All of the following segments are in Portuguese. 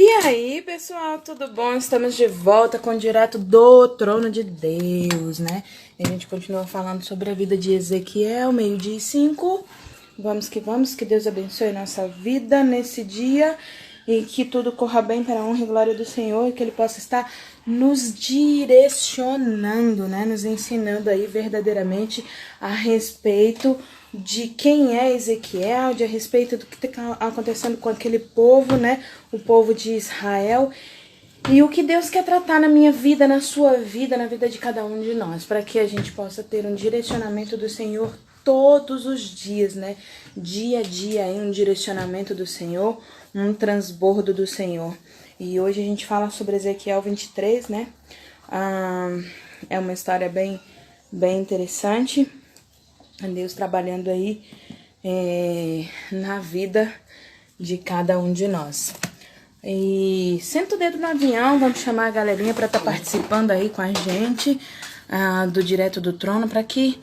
E aí, pessoal, tudo bom? Estamos de volta com o Direto do Trono de Deus, né? E a gente continua falando sobre a vida de Ezequiel, 12:05. Vamos, que Deus abençoe nossa vida nesse dia e que tudo corra bem para a honra e glória do Senhor e que Ele possa estar nos direcionando, né? Nos ensinando aí verdadeiramente a respeito de quem é Ezequiel, a respeito do que está acontecendo com aquele povo, né? O povo de Israel. E o que Deus quer tratar na minha vida, na sua vida, na vida de cada um de nós, para que a gente possa ter um direcionamento do Senhor todos os dias, né? Dia a dia, aí, um direcionamento do Senhor, um transbordo do Senhor. E hoje a gente fala sobre Ezequiel 23, né? É uma história bem interessante. Deus trabalhando aí na vida de cada um de nós. E senta o dedo no avião, vamos chamar a galerinha para estar participando aí com a gente do Direto do Trono, para que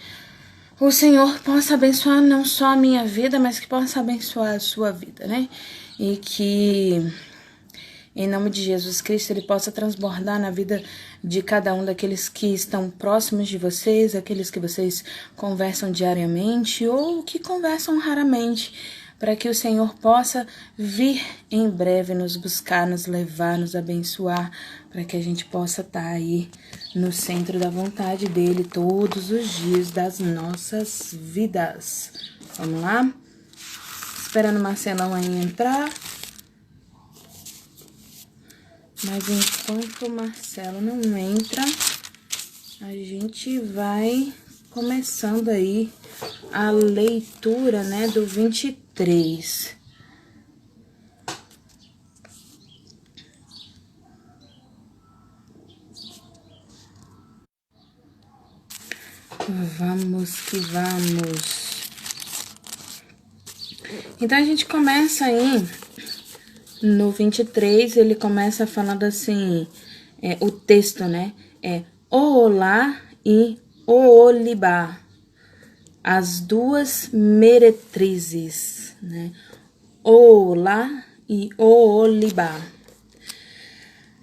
o Senhor possa abençoar não só a minha vida, mas que possa abençoar a sua vida, né? E que, em nome de Jesus Cristo, Ele possa transbordar na vida de cada um daqueles que estão próximos de vocês, aqueles que vocês conversam diariamente ou que conversam raramente, para que o Senhor possa vir em breve nos buscar, nos levar, nos abençoar, para que a gente possa estar aí no centro da vontade dEle todos os dias das nossas vidas. Vamos lá? Esperando o Marcelão aí entrar. Mas enquanto o Marcelo não entra, a gente vai começando aí a leitura, né, do 23. Vamos que vamos. Então a gente começa aí no 23, ele começa falando assim, o texto, né? Oolá e Oolibá, as duas meretrizes, né? Oolá e Oolibá.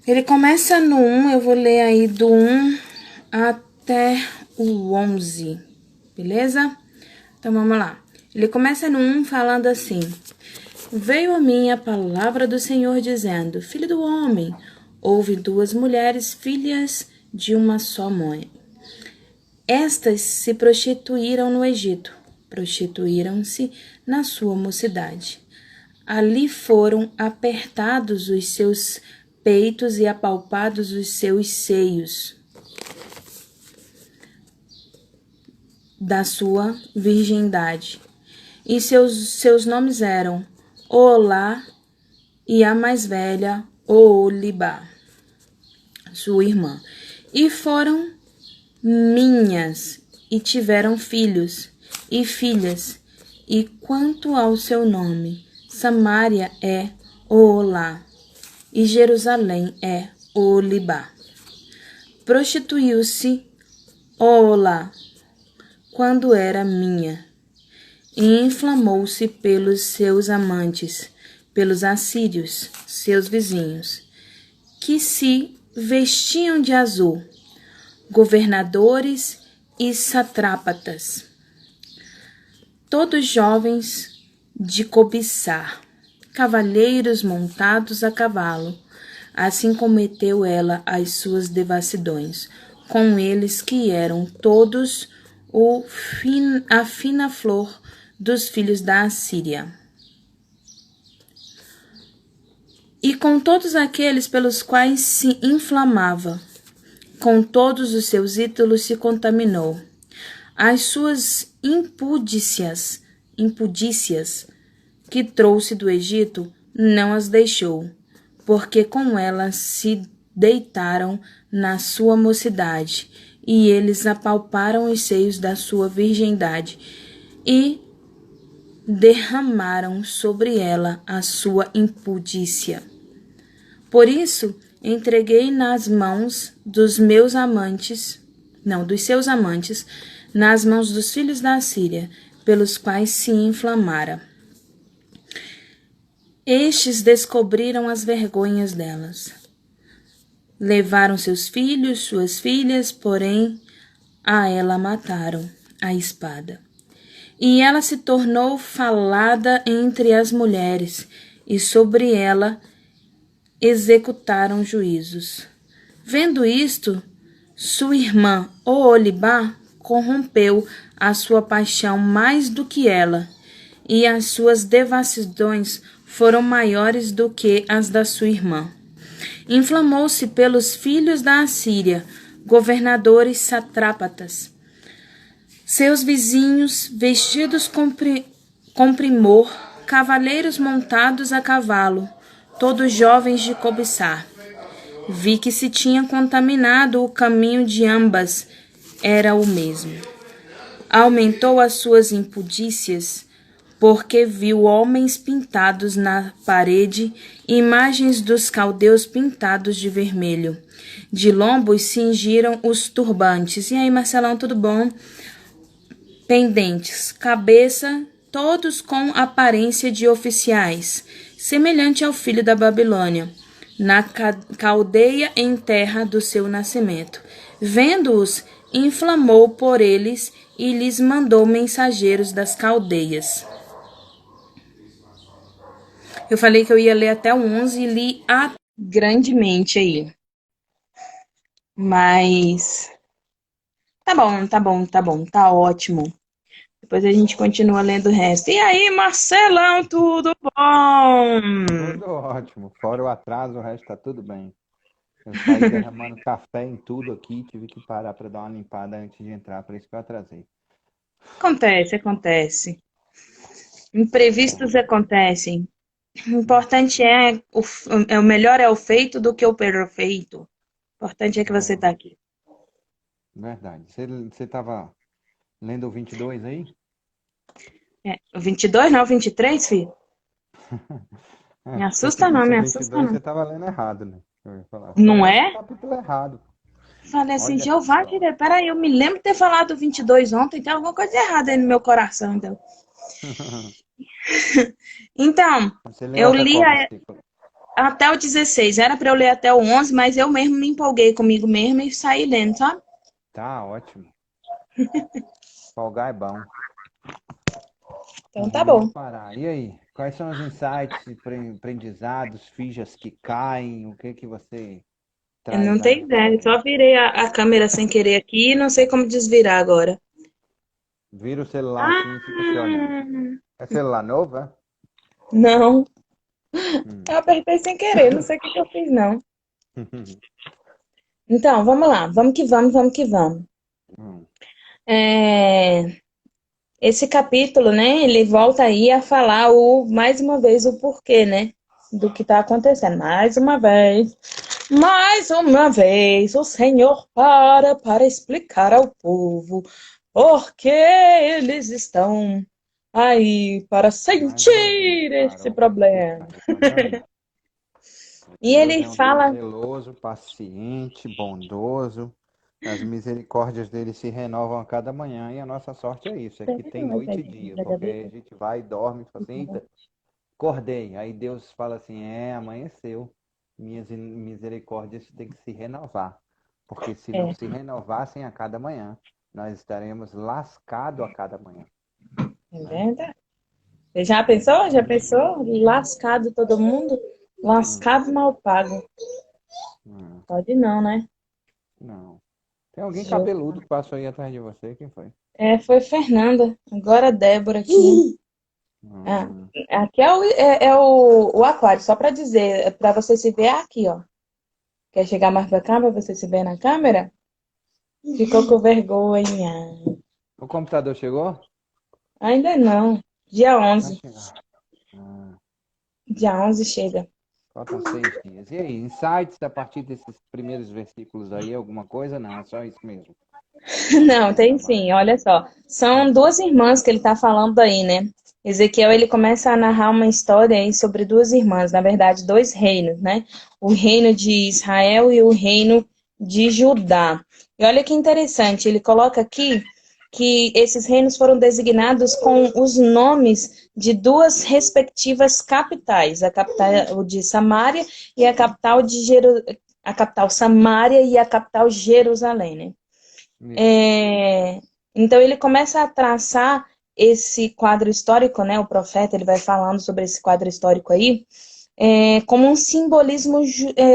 Ele começa no 1, eu vou ler aí do 1 até o 11, beleza? Então vamos lá. Ele começa no 1 falando assim: Veio a mim a palavra do Senhor dizendo: Filho do homem, houve duas mulheres, filhas de uma só mãe. Estas se prostituíram no Egito, prostituíram-se na sua mocidade. Ali foram apertados os seus peitos e apalpados os seus seios da sua virgindade. E seus nomes eram Olá e a mais velha, Oolibá, sua irmã. E foram minhas, e tiveram filhos e filhas. E quanto ao seu nome, Samaria é Oolá, e Jerusalém é Oolibá. Prostituiu-se Oolá quando era minha, e inflamou-se pelos seus amantes, pelos assírios, seus vizinhos, que se vestiam de azul, governadores e satrápatas, todos jovens de cobiçar, cavalheiros montados a cavalo. Assim cometeu ela as suas devassidões, com eles que eram todos a fina flor dos filhos da Assíria. E com todos aqueles pelos quais se inflamava, com todos os seus ídolos se contaminou. As suas impudícias que trouxe do Egito não as deixou, porque com elas se deitaram na sua mocidade, e eles apalparam os seios da sua virgindade, e derramaram sobre ela a sua impudícia. Por isso, entreguei nas mãos dos seus amantes, nas mãos dos filhos da Assíria, pelos quais se inflamara. Estes descobriram as vergonhas delas. Levaram seus filhos, suas filhas, porém a ela mataram a espada. E ela se tornou falada entre as mulheres, e sobre ela executaram juízos. Vendo isto, sua irmã Oholibá corrompeu a sua paixão mais do que ela, e as suas devassidões foram maiores do que as da sua irmã. Inflamou-se pelos filhos da Assíria, governadores satrápatas. Seus vizinhos, vestidos com primor, cavaleiros montados a cavalo, todos jovens de cobiçar. Vi que se tinha contaminado o caminho de ambas, era o mesmo. Aumentou as suas impudícias, porque viu homens pintados na parede, imagens dos caldeus pintados de vermelho. De lombos cingiram os turbantes. E aí, Marcelão, tudo bom? Pendentes, cabeça, todos com aparência de oficiais, semelhante ao filho da Babilônia, na caldeia em terra do seu nascimento. Vendo-os, inflamou por eles e lhes mandou mensageiros das caldeias. Eu falei que eu ia ler até o 11 e li grandemente aí. Mas tá ótimo. Depois a gente continua lendo o resto. E aí, Marcelão, tudo bom? Tudo ótimo. Fora o atraso, o resto tá tudo bem. Eu saí derramando café em tudo aqui, tive que parar para dar uma limpada antes de entrar, por isso que eu atrasei. Acontece. Imprevistos acontecem. O importante é o melhor é o feito do que o perfeito. O importante é que você tá É, aqui. verdade. Você tava lendo o 22 aí? O 22, não, o 23, filho? É, Me se você assusta não, disse o me vinte e assusta dois, não. você tava lendo errado, né? Eu ia falar, você tá Não lendo o é? capítulo errado. Falei assim, Olha Jeová, só. peraí, eu me lembro de ter falado do 22 ontem, tem alguma coisa errada aí no meu coração, então. Então, Você leu eu até li qual versículo? até o 16, era para eu ler até o 11, mas eu mesmo me empolguei comigo mesmo e saí lendo, sabe? Tá ótimo. Folgar é bom. Então Não tá devia bom. parar. E aí, quais são os insights e aprendizados, fichas que caem? O que que você Eu traz não aí tenho na sua ideia, só mente? virei a câmera sem querer aqui e não sei como desvirar agora. Vira o celular assim e fica se olhando. Ah, É celular novo, é? não, Hum. eu apertei sem querer, não sei o que que eu fiz, não. Então, vamos lá, vamos que vamos. Hum. É, esse capítulo, né, ele volta aí a falar mais uma vez o porquê, né, do que está acontecendo. Mais uma vez, o Senhor para explicar ao povo porque eles estão aí para Mais uma vez sentir esse parou. problema. Exatamente. E Deus ele é um Deus fala, zeloso, paciente, bondoso. As misericórdias dele se renovam a cada manhã e a nossa sorte é isso, é que tem noite e dia, porque a gente vai e dorme e fala assim, eita, acordei. Aí Deus fala assim, amanheceu. Minhas misericórdias têm que se renovar, porque se não é, se renovassem a cada manhã, nós estaremos lascados a cada manhã, é né? verdade. Você já pensou? Já pensou? Lascado todo mundo? Hum, Lascado mal pago. hum, Pode não, né? não. Tem alguém cabeludo que passou aí atrás de você, quem foi? Foi Fernanda, agora Débora aqui. Ah, Hum, aqui é o aquário, só para dizer, para você se ver aqui, ó. Quer chegar mais pra cá para você se ver na câmera? Ficou com vergonha. o computador chegou? Ainda não. Dia Vai 11. chegar. Ah, Dia 11 chega. faltam 6 dias. E aí, insights a partir desses primeiros versículos aí, alguma coisa? Não, é só isso mesmo. Vamos Não, tem desbravar. sim, olha só. São Hum, duas irmãs que ele está falando aí, né? Ezequiel, ele começa a narrar uma história aí sobre duas irmãs, na verdade, dois reinos, né? O reino de Israel e o reino de Judá. E olha que interessante, ele coloca aqui que esses reinos foram designados com os nomes de duas respectivas capitais, a capital de Samaria e a capital a capital Samaria e a capital Jerusalém, né? Então ele começa a traçar esse quadro histórico, né? O profeta ele vai falando sobre esse quadro histórico aí, como um simbolismo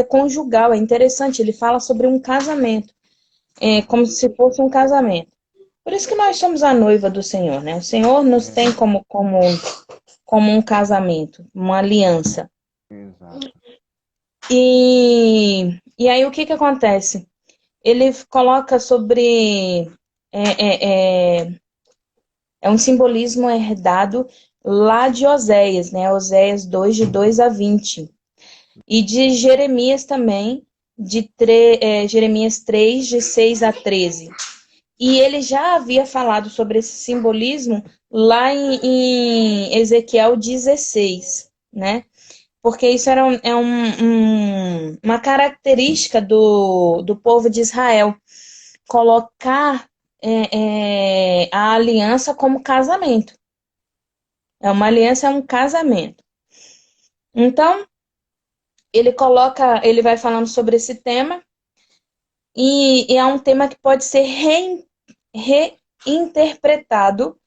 conjugal. É interessante, ele fala sobre um casamento, como se fosse um casamento. Por isso que nós somos a noiva do Senhor, né? O Senhor nos tem como um casamento, uma aliança. Exato. E aí o que que acontece? Ele coloca sobre... É um simbolismo herdado lá de Oséias, né? Oséias 2, de 2 a 20. E de Jeremias também, Jeremias 3, de 6 a 13. E ele já havia falado sobre esse simbolismo lá em Ezequiel 16, né? Porque isso era uma característica do povo de Israel, colocar a aliança como casamento. Uma aliança é um casamento. Então, ele vai falando sobre esse tema, e é um tema que pode ser reinterpretado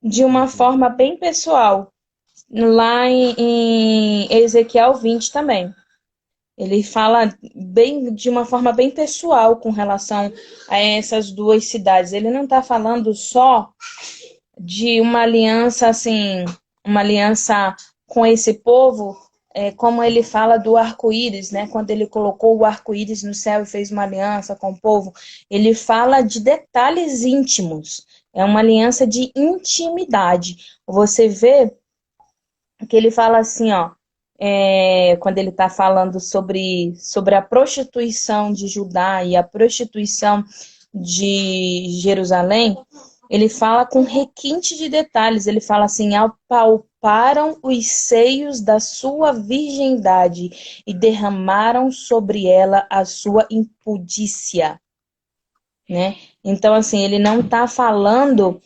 de uma forma bem pessoal, lá em Ezequiel 20 também. Ele fala de uma forma bem pessoal com relação a essas duas cidades. Ele não está falando só de uma aliança, assim, uma aliança com esse povo, como ele fala do arco-íris, né? Quando ele colocou o arco-íris no céu e fez uma aliança com o povo, ele fala de detalhes íntimos. É uma aliança de intimidade. Você vê que ele fala assim, ó, quando ele está falando sobre a prostituição de Judá e a prostituição de Jerusalém, ele fala com requinte de detalhes. Ele fala assim: apalparam os seios da sua virgindade e derramaram sobre ela a sua impudícia, né? Então, assim, ele não está falando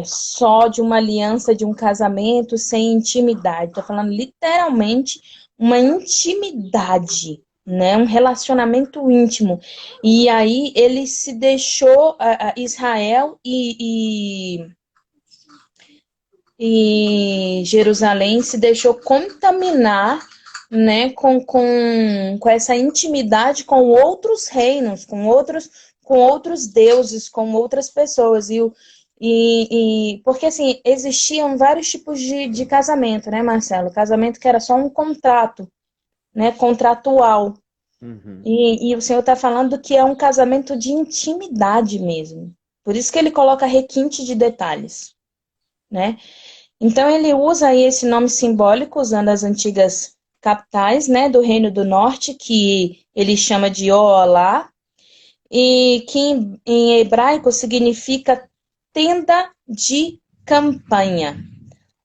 só de uma aliança, de um casamento sem intimidade. Está falando literalmente uma intimidade, né? Um relacionamento íntimo. E aí ele se deixou, Israel e Jerusalém se deixou contaminar, né, com essa intimidade com outros reinos, com outros deuses, com outras pessoas. Porque assim, existiam vários tipos de casamento, né, Marcelo? Casamento que era só um contrato, né, contratual. E o Senhor está falando que é um casamento de intimidade mesmo. Por isso que ele coloca requinte de detalhes, né? Então ele usa aí esse nome simbólico, usando as antigas capitais, né, do Reino do Norte, que ele chama de Oolá, e que em hebraico significa tenda de campanha.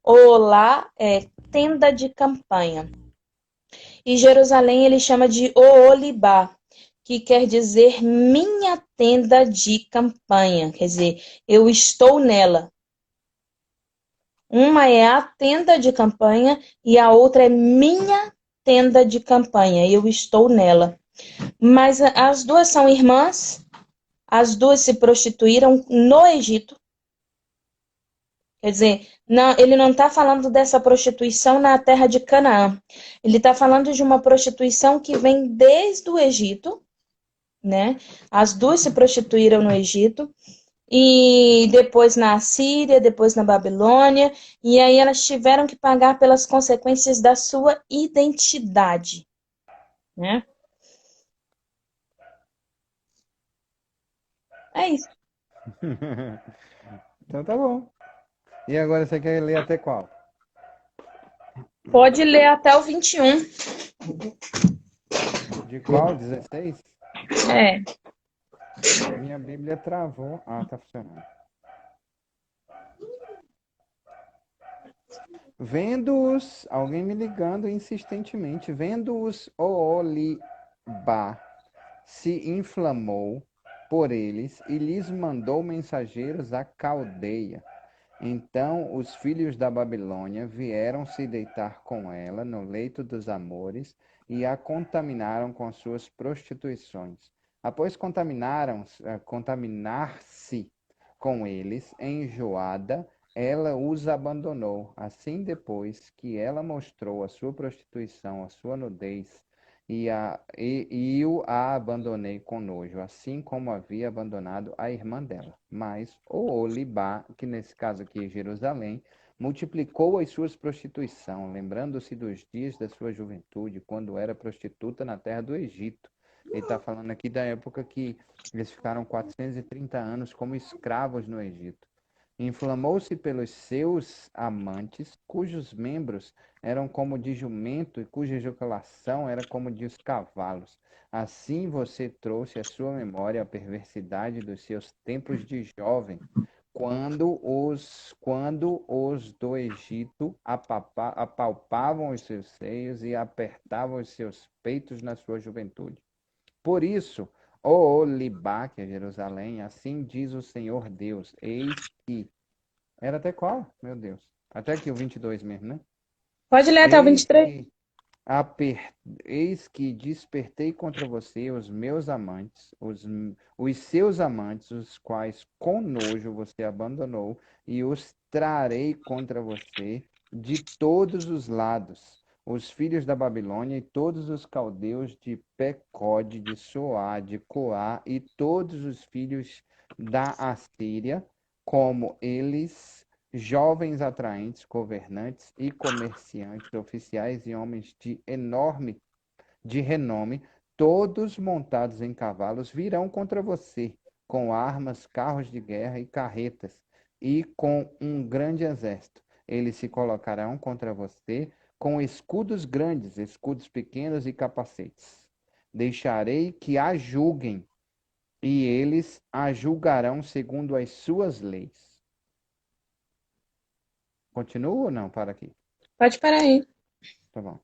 Oolá é tenda de campanha. E Jerusalém ele chama de Oolibá, que quer dizer minha tenda de campanha, quer dizer, eu estou nela. Uma é a tenda de campanha e a outra é minha tenda de campanha. Eu estou nela. Mas as duas são irmãs, as duas se prostituíram no Egito. Quer dizer, não, ele não está falando dessa prostituição na terra de Canaã. Ele está falando de uma prostituição que vem desde o Egito, né? As duas se prostituíram no Egito. E depois na Assíria, depois na Babilônia, e aí elas tiveram que pagar pelas consequências da sua identidade, né? É isso. Então tá bom. E agora você quer ler até qual? Pode ler até o 21. De qual? 16? É. Minha Bíblia travou. Ah, tá funcionando. Vendo-os, alguém me ligando insistentemente, vendo-os, Ooliba se inflamou por eles e lhes mandou mensageiros à Caldeia. Então os filhos da Babilônia vieram se deitar com ela no leito dos amores e a contaminaram com suas prostituições. Após contaminar-se com eles, enjoada, ela os abandonou. Assim, depois que ela mostrou a sua prostituição, a sua nudez, e eu a abandonei com nojo, assim como havia abandonado a irmã dela. Mas o Olibá, que nesse caso aqui é Jerusalém, multiplicou as suas prostituições, lembrando-se dos dias da sua juventude, quando era prostituta na terra do Egito. Ele está falando aqui da época que eles ficaram 430 anos como escravos no Egito. Inflamou-se pelos seus amantes, cujos membros eram como de jumento e cuja ejaculação era como de os cavalos. Assim você trouxe à sua memória a perversidade dos seus tempos de jovem, quando os do Egito apalpavam os seus seios e apertavam os seus peitos na sua juventude. Por isso, ó Olibá, que é Jerusalém, assim diz o Senhor Deus, eis que... Era até qual? Meu Deus. Até aqui o 22 mesmo, né? Pode ler até o Eis 23. que, eis que despertei contra você os meus amantes, os seus amantes, os quais com nojo você abandonou, e os trarei contra você de todos os lados. Os filhos da Babilônia e todos os caldeus de Pecode, de Soá, de Coá, e todos os filhos da Assíria, como eles, jovens atraentes, governantes e comerciantes, oficiais e homens de renome, todos montados em cavalos, virão contra você, com armas, carros de guerra e carretas, e com um grande exército. Eles se colocarão contra você com escudos grandes, escudos pequenos e capacetes. Deixarei que a julguem, e eles a julgarão segundo as suas leis. Continua ou não? Para aqui. Pode parar aí. Tá bom.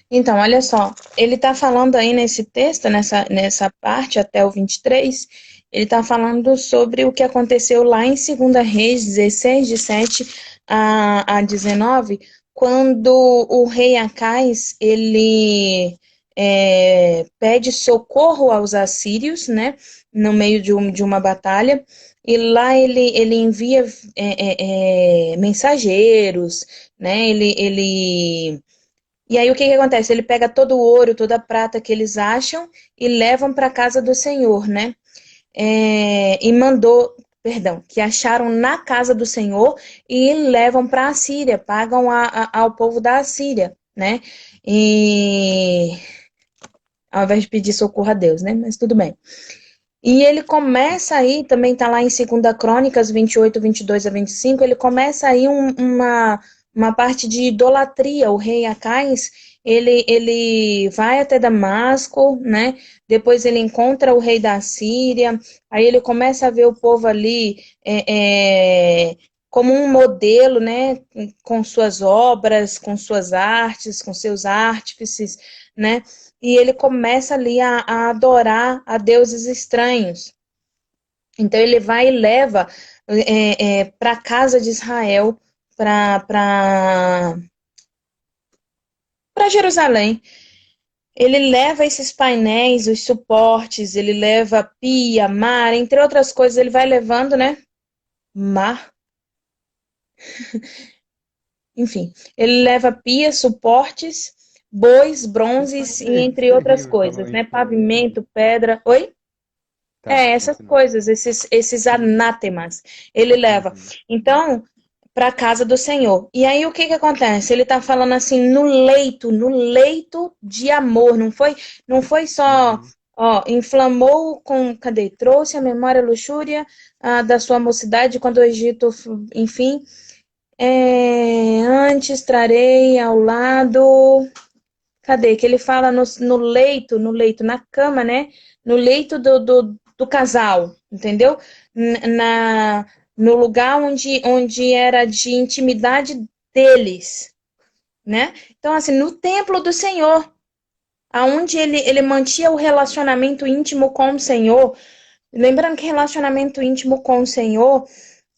Então, olha só, ele está falando aí nesse texto, nessa parte até o 23, ele está falando sobre o que aconteceu lá em 2 Reis 16, de 7 a 19, quando o rei Acais, ele pede socorro aos assírios, né, no meio de uma batalha, e lá ele envia mensageiros, né, e aí o que acontece? Ele pega todo o ouro, toda a prata que eles acham e levam para a casa do Senhor, né? E mandou, perdão, que acharam na casa do Senhor e levam para a Síria, pagam ao povo da Síria, né? E ao invés de pedir socorro a Deus, né? Mas tudo bem. E ele começa aí, também está lá em 2 Crônicas 28, 22 a 25, ele começa aí uma parte de idolatria. O rei Acais, ele vai até Damasco, né? Depois ele encontra o rei da Síria, aí ele começa a ver o povo ali como um modelo, né? Com suas obras, com suas artes, com seus artífices, né? E ele começa ali a adorar a deuses estranhos. Então ele vai e leva para a casa de Israel, para Jerusalém. Ele leva esses painéis, os suportes, ele leva pia, mar, entre outras coisas, ele vai levando, né? Mar. Enfim, ele leva pia, suportes, bois, bronzes e entre outras Terrível, falou coisas, né? isso pra mim. Pavimento, pedra. Oi? Tá, Essas continua. coisas, esses anátemas, ele leva. Uhum. Então, para a casa do Senhor. E aí o que acontece? Ele está falando assim, no leito de amor, não foi só, Uhum. ó, inflamou com, cadê? Trouxe a memória luxúria da sua mocidade quando o Egito, enfim, antes trarei ao lado, cadê? Que ele fala no leito, na cama, né? No leito do casal, entendeu? No lugar onde era de intimidade deles, né? Então, assim, no templo do Senhor, aonde ele mantinha o relacionamento íntimo com o Senhor, Lembrando que relacionamento íntimo com o Senhor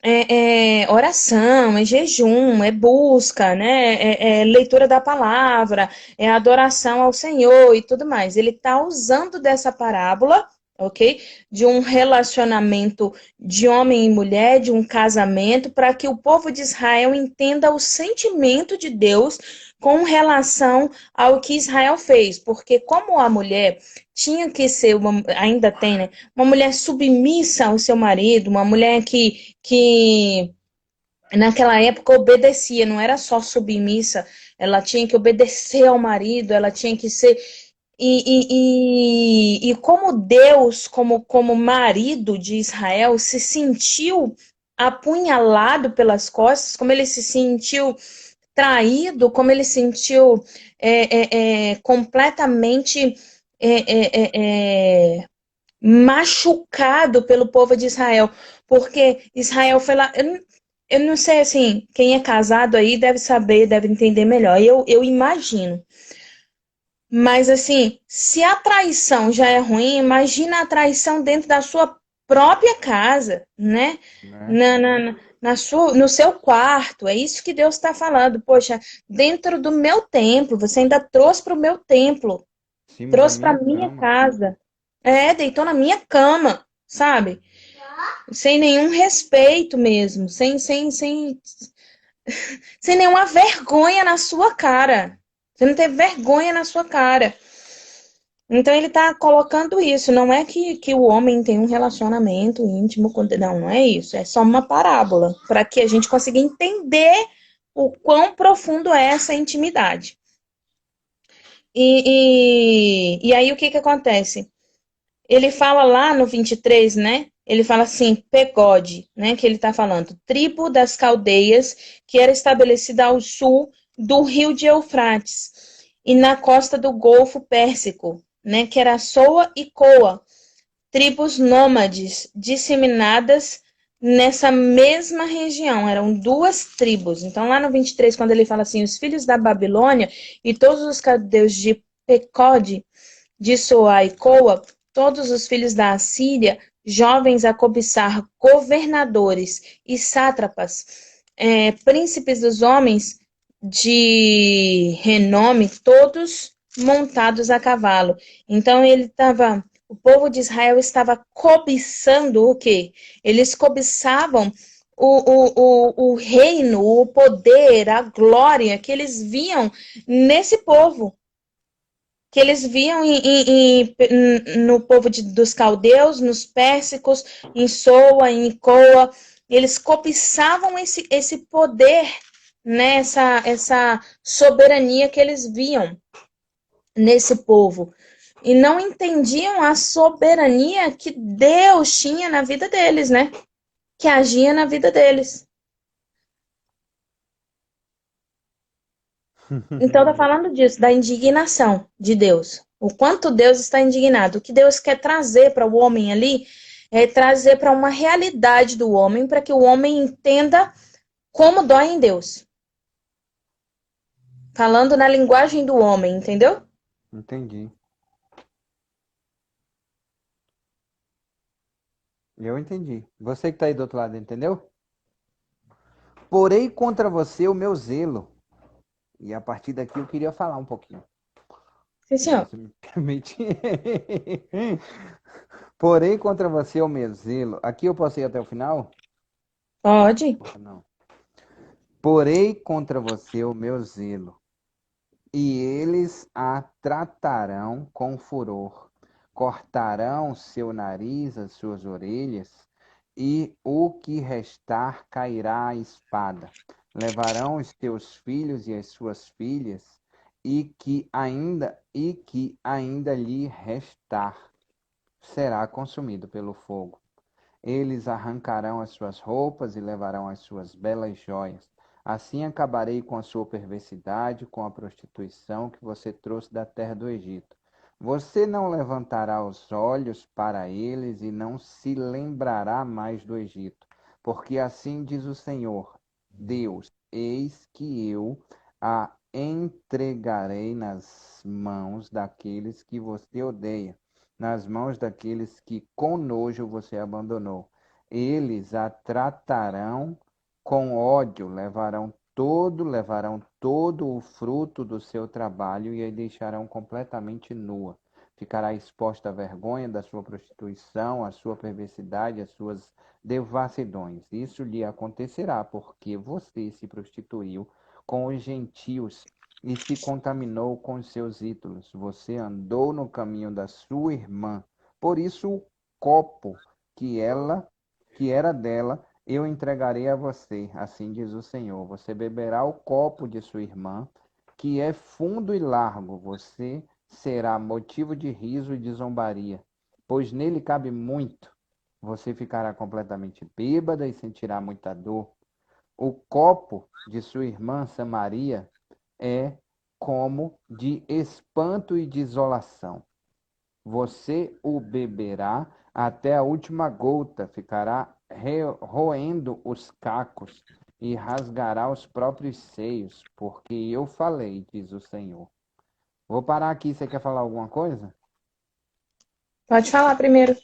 é oração, é jejum, é busca, né? É leitura da palavra, é adoração ao Senhor e tudo mais. Ele está usando dessa parábola, ok? De um relacionamento de homem e mulher, de um casamento, para que o povo de Israel entenda o sentimento de Deus com relação ao que Israel fez. Porque como a mulher tinha que ser, ainda tem, né? Uma mulher submissa ao seu marido, uma mulher que naquela época obedecia, não era só submissa, ela tinha que obedecer ao marido, ela tinha que ser. E como Deus, como marido de Israel, se sentiu apunhalado pelas costas, como ele se sentiu traído, como ele se sentiu completamente é, é, é, machucado pelo povo de Israel, porque Israel foi lá. Eu não sei assim, quem é casado aí deve saber, deve entender melhor. Eu imagino. Mas assim, se a traição já é ruim, imagina a traição dentro da sua própria casa, né? né? No seu quarto. É isso que Deus está falando. Poxa, dentro do meu templo, você ainda trouxe para o meu templo, Em cima da trouxe para minha minha cama. casa. Deitou na minha cama, sabe? Sem nenhum respeito mesmo, sem nenhuma vergonha na sua cara. Você não teve vergonha na sua cara. Então ele está colocando isso. Não é que o homem tem um relacionamento íntimo com. Não, não é isso. É só uma parábola para que a gente consiga entender o quão profundo é essa intimidade. E aí o que acontece? Ele fala lá no 23, né? Ele fala assim, Pegode, né? Que ele está falando, tribo das caldeias, que era estabelecida ao sul do rio de Eufrates e na costa do Golfo Pérsico, né? Que era Soa e Coa, tribos nômades disseminadas nessa mesma região. Eram duas tribos. Então, lá no 23, quando ele fala assim, os filhos da Babilônia e todos os caldeus de Pecode, de Soa e Coa, todos os filhos da Assíria, jovens a cobiçar governadores e sátrapas, príncipes dos homens de renome, todos montados a cavalo. Então o povo de Israel estava cobiçando o quê? Eles cobiçavam o reino, o poder, a glória que eles viam nesse povo, que eles viam no povo dos caldeus, nos pérsicos, em Soa, em Coa. Eles cobiçavam esse poder, né, essa soberania que eles viam nesse povo. E não entendiam a soberania que Deus tinha na vida deles, né? Que agia na vida deles. Então, tá falando disso, da indignação de Deus. O quanto Deus está indignado. O que Deus quer trazer para o homem ali é trazer para uma realidade do homem, para que o homem entenda como dói em Deus. Falando na linguagem do homem, entendeu? Entendi. Eu entendi. Você que está aí do outro lado, entendeu? Porém contra você o meu zelo. E a partir daqui eu queria falar um pouquinho, Sim, se senhor. você me permite. Porém contra você o meu zelo. Aqui eu posso ir até o final? Pode. Não. Porém contra você o meu zelo, e eles a tratarão com furor, cortarão seu nariz, as suas orelhas, e o que restar cairá a espada. Levarão os teus filhos e as suas filhas, e que ainda lhe restar será consumido pelo fogo. Eles arrancarão as suas roupas e levarão as suas belas joias. Assim acabarei com a sua perversidade, com a prostituição que você trouxe da terra do Egito. Você não levantará os olhos para eles e não se lembrará mais do Egito, porque assim diz o Senhor, Deus: eis que eu a entregarei nas mãos daqueles que você odeia, nas mãos daqueles que com nojo você abandonou. Eles a tratarão com ódio, levarão todo o fruto do seu trabalho e a deixarão completamente nua. Ficará exposta à vergonha da sua prostituição, à sua perversidade, às suas devassidões. Isso lhe acontecerá porque você se prostituiu com os gentios e se contaminou com os seus ídolos. Você andou no caminho da sua irmã. Por isso o copo que ela que era dela eu entregarei a você, assim diz o Senhor. Você beberá o copo de sua irmã, que é fundo e largo. Você será motivo de riso e de zombaria, pois nele cabe muito. Você ficará completamente bêbada e sentirá muita dor. O copo de sua irmã Samaria é como de espanto e desolação. Você o beberá até a última gota, ficará roendo os cacos e rasgará os próprios seios, porque eu falei, diz o Senhor. Vou parar aqui, você quer falar alguma coisa? Pode falar primeiro.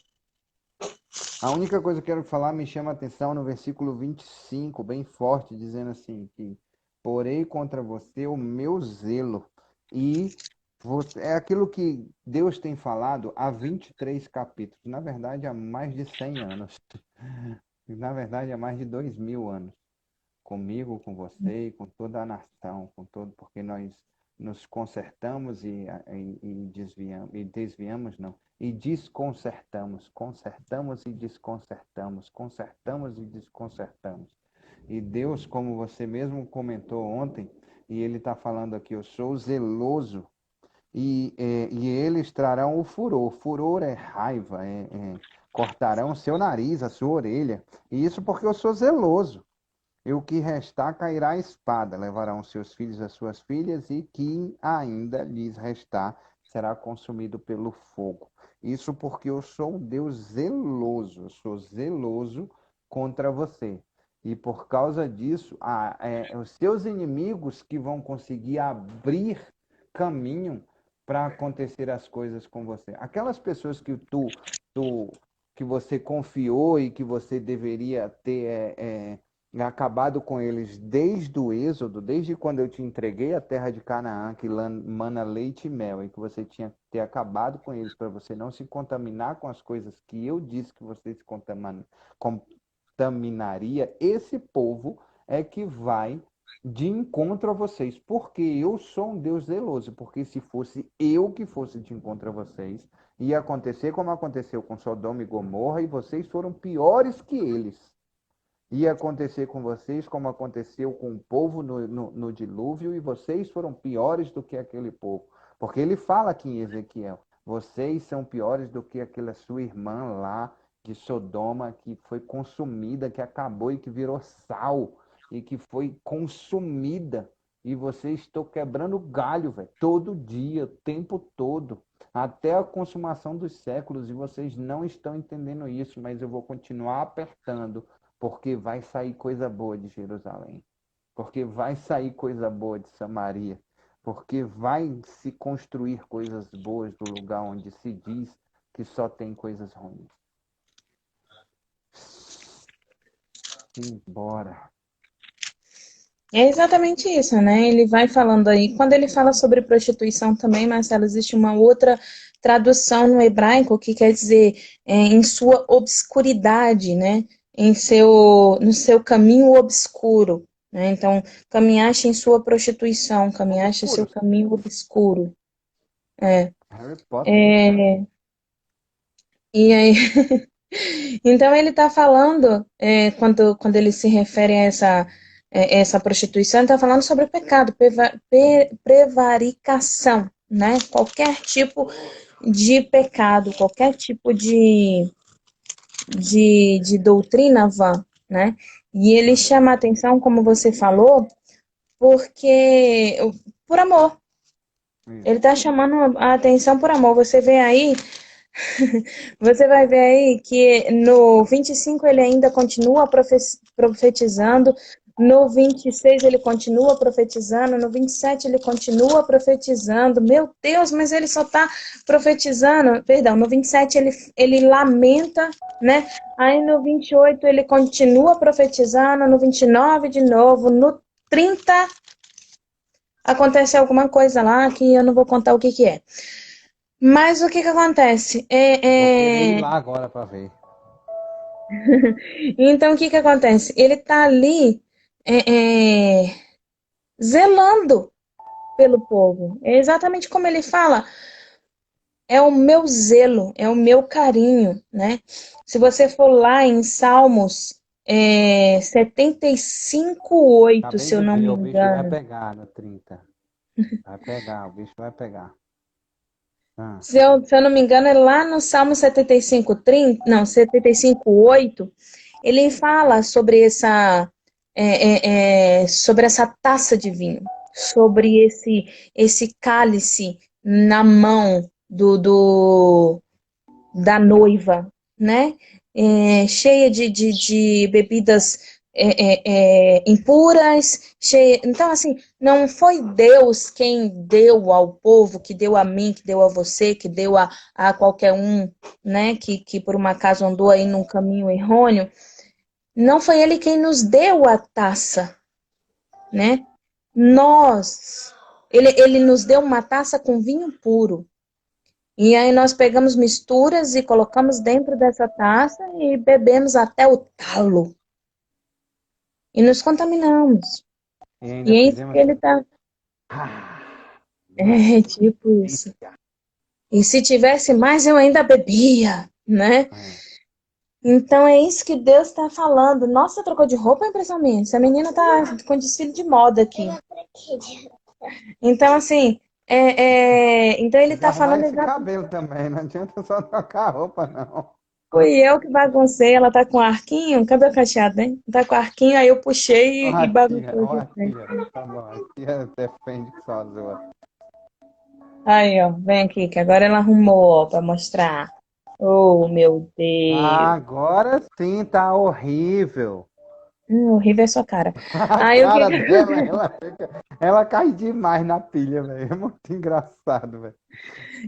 A única coisa que eu quero falar me chama a atenção no versículo 25, bem forte, dizendo assim, que porei contra você o meu zelo. E é aquilo que Deus tem falado há 23 capítulos, na verdade há mais de 100 anos, na verdade há mais de 2000 anos, comigo, com você e com toda a nação, com todo, porque nós nos consertamos e desviamos, não, e desconcertamos, consertamos e desconcertamos, consertamos e desconcertamos. E Deus, como você mesmo comentou ontem, e Ele está falando aqui, eu sou zeloso, e eles trarão o furor. Furor é raiva, cortarão seu nariz, a sua orelha. E isso porque eu sou zeloso. E o que restar cairá a espada, levarão seus filhos as suas filhas, e que ainda lhes restar será consumido pelo fogo. Isso porque eu sou um Deus zeloso, eu sou zeloso contra você. E por causa disso, os seus inimigos que vão conseguir abrir caminho para acontecer as coisas com você. Aquelas pessoas que você confiou e que você deveria ter acabado com eles desde o Êxodo, desde quando eu te entreguei a terra de Canaã, que mana leite e mel, e que você tinha que ter acabado com eles para você não se contaminar com as coisas que eu disse que você se contaminaria, esse povo é que vai de encontro a vocês, porque eu sou um Deus zeloso, porque se fosse eu que fosse de encontro a vocês, ia acontecer como aconteceu com Sodoma e Gomorra, e vocês foram piores que eles. Ia acontecer com vocês como aconteceu com o povo no dilúvio, e vocês foram piores do que aquele povo. Porque ele fala aqui em Ezequiel, vocês são piores do que aquela sua irmã lá de Sodoma, que foi consumida, que acabou e que virou sal, e que foi consumida. E vocês estão quebrando galho, velho, todo dia, o tempo todo, até a consumação dos séculos, e vocês não estão entendendo isso, mas eu vou continuar apertando, porque vai sair coisa boa de Jerusalém, porque vai sair coisa boa de Samaria, porque vai se construir coisas boas do lugar onde se diz que só tem coisas ruins. Embora. É exatamente isso, né? Ele vai falando aí. Quando ele fala sobre prostituição também, Marcelo, existe uma outra tradução no hebraico que quer dizer em sua obscuridade, né? No seu caminho obscuro, né? Então, caminhaste em sua prostituição, caminhaste em seu Obscuros. caminho obscuro. É. Harry Potter. É, e aí, então ele está falando, quando ele se refere a essa prostituição, ele está falando sobre o pecado, prevaricação, né? Qualquer tipo de pecado, qualquer tipo de doutrina vã, né? E ele chama a atenção, como você falou, porque por amor. Ele está chamando a atenção por amor. Você vê aí, você vai ver aí que no 25 ele ainda continua profetizando No 26 ele continua profetizando, no 27 ele continua profetizando. Meu Deus, mas ele só está profetizando. Perdão, no 27 ele lamenta, né? Aí no 28 ele continua profetizando, no 29 de novo, no 30 acontece alguma coisa lá que eu não vou contar o que que é. Mas o que que acontece? Vou querer ir lá agora para ver. Então, o que que acontece? Ele está ali zelando pelo povo. É exatamente como ele fala, é o meu zelo, é o meu carinho, né? Se você for lá em Salmos 75:8, Acabei se eu de não ver, me o bicho vai engano. pegar no 30. Vai pegar, o bicho vai pegar. Ah, Se eu não me engano, é lá no Salmo 75:30, não, 75:8, ele fala sobre sobre essa taça de vinho, sobre esse cálice na mão da noiva, né? Cheia de bebidas impuras, cheia. Então, assim, não foi Deus quem deu ao povo, que deu a mim, que deu a você, que deu a qualquer um, né? Que por um acaso andou aí num caminho errôneo. Não foi Ele quem nos deu a taça, né? Ele nos deu uma taça com vinho puro. E aí nós pegamos misturas e colocamos dentro dessa taça e bebemos até o talo. E nos contaminamos. e ainda E é isso que fizemos ele assim. tá. Ah, nossa, É tipo isso. delícia. E se tivesse mais, eu ainda bebia, né? É. Então é isso que Deus está falando. Nossa, trocou de roupa, é impressão minha. Essa menina tá com desfile de moda aqui. Então, assim, então ele Tem que está arrumar falando esse exatamente. cabelo também, não adianta só trocar a roupa, não. Fui eu que baguncei, ela tá com arquinho, cabelo cacheado, né? Tá com arquinho, aí eu puxei e baguncei aqui. Uma tia, tá bom, a tia defende que só zoa. Aí, ó, vem aqui, que agora ela arrumou, ó, pra mostrar. Oh, meu Deus. Agora sim tá horrível. Horrível é a sua cara. A Aí o que. cara dela, ela cai demais na pilha, velho. É muito engraçado, velho.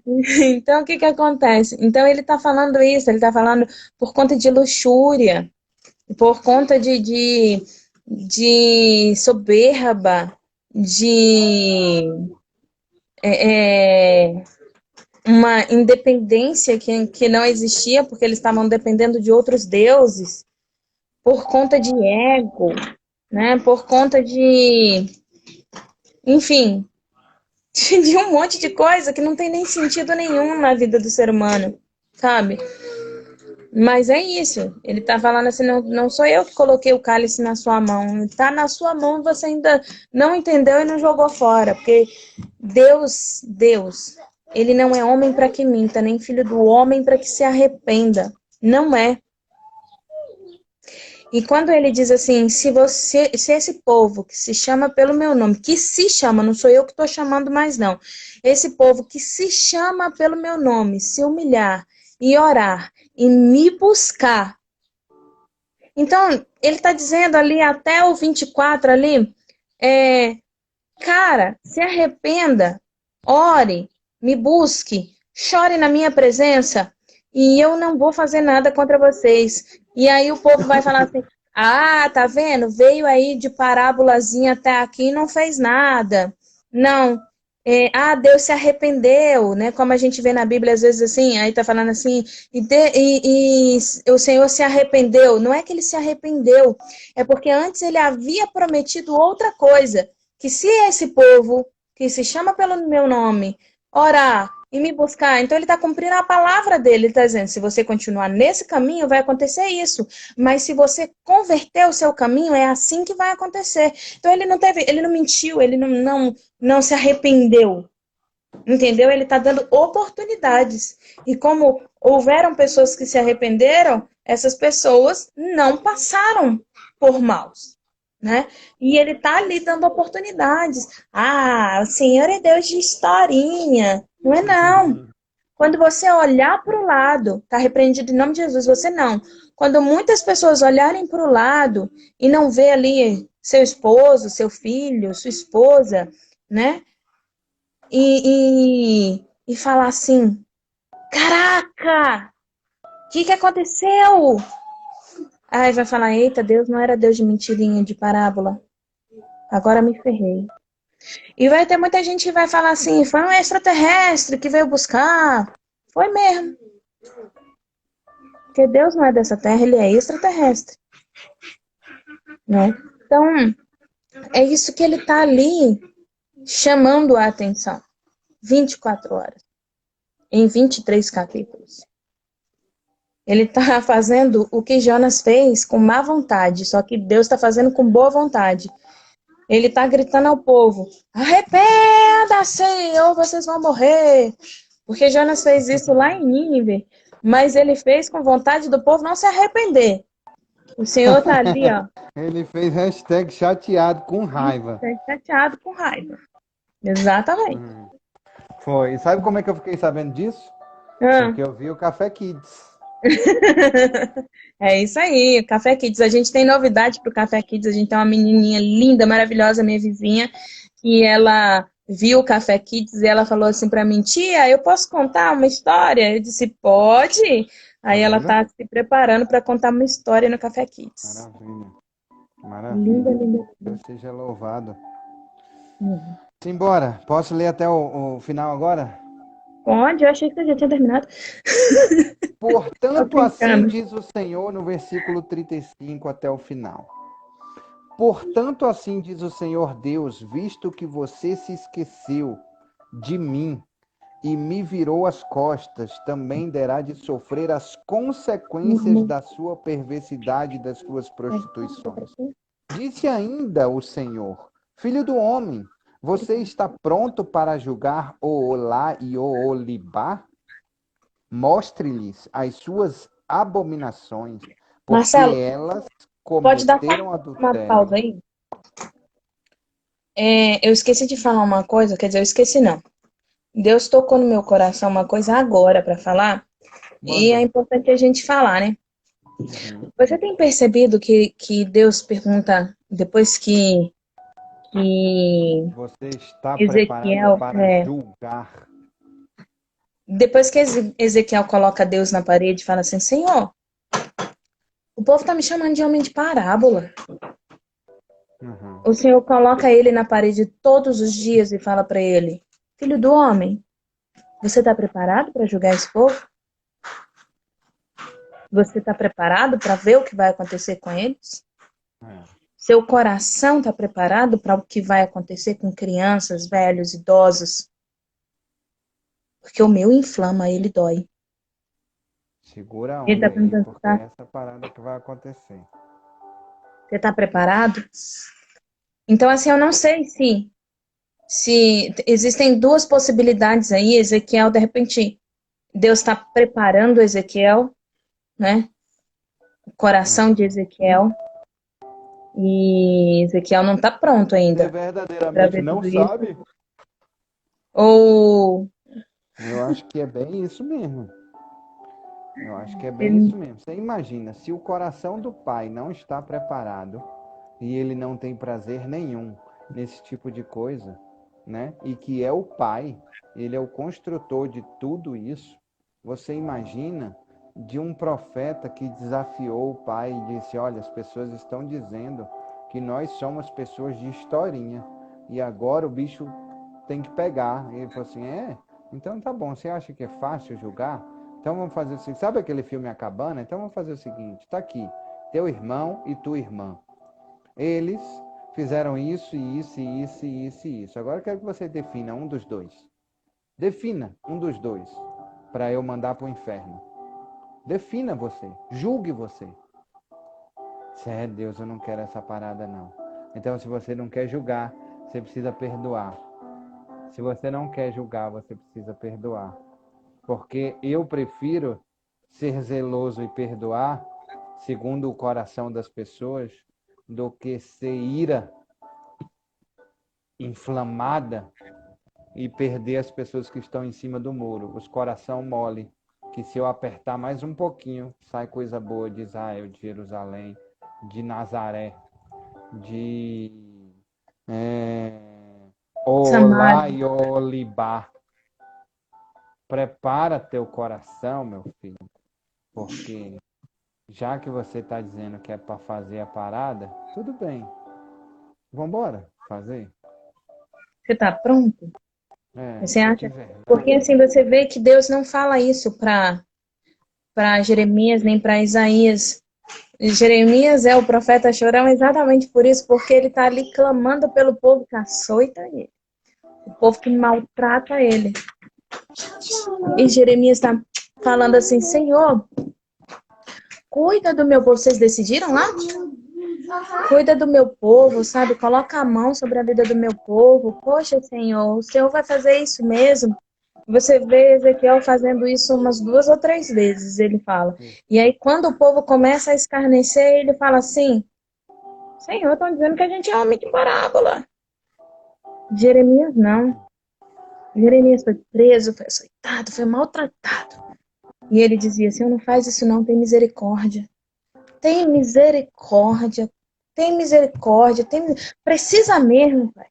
Então, o que que acontece? Então, ele tá falando isso, ele tá falando por conta de luxúria, por conta de soberba, de é, é, uma independência que não existia, porque eles estavam dependendo de outros deuses, por conta de ego, né? Por conta enfim, de um monte de coisa que não tem nem sentido nenhum na vida do ser humano, sabe? Mas é isso. Ele tá falando assim, não sou eu que coloquei o cálice na sua mão. Tá na sua mão, você ainda não entendeu e não jogou fora. Porque Deus, ele não é homem para que minta, nem filho do homem para que se arrependa. Não é. E quando ele diz assim, se esse povo que se chama pelo meu nome, que se chama, não sou eu que estou chamando mais não, esse povo que se chama pelo meu nome, se humilhar e orar e me buscar. Então, ele está dizendo ali até o 24 ali, cara, se arrependa, ore, me busque, chore na minha presença e eu não vou fazer nada contra vocês. E aí o povo vai falar assim: ah, tá vendo? Veio aí de parábolazinha até aqui e não fez nada. Não. Deus se arrependeu, né? Como a gente vê na Bíblia, às vezes assim, aí tá falando assim, e o Senhor se arrependeu. Não é que ele se arrependeu, é porque antes ele havia prometido outra coisa, que se esse povo que se chama pelo meu nome orar e me buscar, então ele está cumprindo a palavra dele, ele está dizendo, se você continuar nesse caminho, vai acontecer isso, mas se você converter o seu caminho, é assim que vai acontecer. Então ele não mentiu, ele não se arrependeu, entendeu? Ele está dando oportunidades, e como houveram pessoas que se arrependeram, essas pessoas não passaram por maus, né? E ele tá ali dando oportunidades. Ah, o Senhor é Deus de historinha. Não é não. Quando você olhar para o lado, tá repreendido em nome de Jesus, você não. Quando muitas pessoas olharem para o lado e não ver ali seu esposo, seu filho, sua esposa, né? E falar assim: caraca, o que aconteceu? Aí vai falar: eita, Deus não era Deus de mentirinha, de parábola. Agora me ferrei. E vai ter muita gente que vai falar assim: foi um extraterrestre que veio buscar. Foi mesmo. Porque Deus não é dessa terra, ele é extraterrestre, né? Então, é isso que ele está ali chamando a atenção. 24 horas, em 23 capítulos. Ele está fazendo o que Jonas fez com má vontade, só que Deus está fazendo com boa vontade. Ele está gritando ao povo: arrependa-se ou vocês vão morrer. Porque Jonas fez isso lá em Nínive, mas ele fez com vontade do povo não se arrepender. O Senhor está ali, ó, Ele fez hashtag chateado com raiva. chateado com raiva. Exatamente. Foi. E sabe como é que eu fiquei sabendo disso? Ah. Porque eu vi o Café Kids. É isso aí, o Café Kids. A gente tem novidade pro Café Kids. A gente tem uma menininha linda, maravilhosa, minha vizinha, que ela viu o Café Kids e ela falou assim pra mim: tia, eu posso contar uma história? Eu disse: pode. Tá Aí ela vendo? tá se preparando para contar uma história no Café Kids. Maravilha. Linda, Maravilha. linda, Deus linda. seja louvado. Uhum. Simbora. Posso ler até o final agora? Pode, eu achei que você já tinha terminado. Tô Portanto, assim brincando. diz o Senhor no versículo 35 até o final. Portanto, assim diz o Senhor Deus, visto que você se esqueceu de mim e me virou as costas, também terá de sofrer as consequências da sua perversidade e das suas prostituições. Disse ainda o Senhor: Filho do homem, você está pronto para julgar Oolá e Oolibá? Mostre-lhes as suas abominações, porque Marcelo, elas pode dar só cometeram uma pausa adultério. aí? Eu esqueci de falar uma coisa, quer dizer, eu esqueci não. Deus tocou no meu coração uma coisa agora para falar, e é Manda. importante a gente falar, né? Uhum. Você tem percebido que Deus pergunta, depois que Você está preparado Ezequiel, para julgar. depois que Ezequiel coloca Deus na parede e fala assim: Senhor, o povo tá me chamando de homem de parábola. Uhum. O Senhor coloca ele na parede todos os dias e fala para ele: Filho do homem, você está preparado para julgar esse povo? Você está preparado para ver o que vai acontecer com eles? É. Seu coração está preparado para o que vai acontecer com crianças, velhos, idosos? Porque o meu inflama, ele dói. Segura a Ele está onda aí, perguntando: porque tá? é essa parada que vai acontecer. Você está preparado? Então, assim, eu não sei se existem duas possibilidades aí. Ezequiel, de repente, Deus está preparando Ezequiel, né? O coração de É. Ezequiel. E Ezequiel não está pronto Você ainda para verdadeiramente ver não tudo isso. sabe? Ou Eu acho que é bem isso mesmo. Eu acho que é bem isso ele- mesmo. Você imagina, se o coração do pai não está preparado e ele não tem prazer nenhum nesse tipo de coisa, né? E que é o pai, ele é o construtor de tudo isso. Você imagina de um profeta que desafiou o pai e disse: Olha, as pessoas estão dizendo que nós somos pessoas de historinha e agora o bicho tem que pegar. E ele falou assim: É, então tá bom. Você acha que é fácil julgar? Então vamos fazer o seguinte: sabe aquele filme A Cabana? Então vamos fazer o seguinte: tá aqui, teu irmão e tua irmã. Eles fizeram isso, e isso, e isso, e isso, e isso. Agora eu quero que você defina um dos dois. Defina um dos dois para eu mandar para o inferno. Defina você, julgue você. Se é Deus, eu não quero essa parada não. Então, se você não quer julgar, você precisa perdoar. Se você não quer julgar, você precisa perdoar. Porque eu prefiro ser zeloso e perdoar, segundo o coração das pessoas, do que ser ira inflamada e perder as pessoas que estão em cima do muro, os coração mole, que se eu apertar mais um pouquinho, sai coisa boa de Israel, de Jerusalém, de Nazaré. de é, Samari. Olaiolibá. Prepara teu coração, meu filho, porque já que você está dizendo que é para fazer a parada, tudo bem. Vamos embora fazer. Você tá pronto? Você Se acha? tiver. Porque assim você vê que Deus não fala isso para Jeremias nem para Isaías. Jeremias é o profeta chorão exatamente por isso, porque ele está ali clamando pelo povo que açoita ele, o povo que maltrata ele. E Jeremias está falando assim: Senhor, cuida do meu povo. Vocês decidiram lá? Cuida do meu povo, sabe? Coloca a mão sobre a vida do meu povo. Poxa, Senhor, o Senhor vai fazer isso mesmo? Você vê Ezequiel fazendo isso umas 2 ou 3 vezes, ele fala. E aí, quando o povo começa a escarnecer, ele fala assim: Senhor, estão dizendo que a gente é homem de parábola. Jeremias não. Jeremias foi preso, foi açoitado, foi maltratado. E ele dizia: Senhor, não faz isso não, tem misericórdia. Tem misericórdia. Tem misericórdia. Precisa mesmo, pai.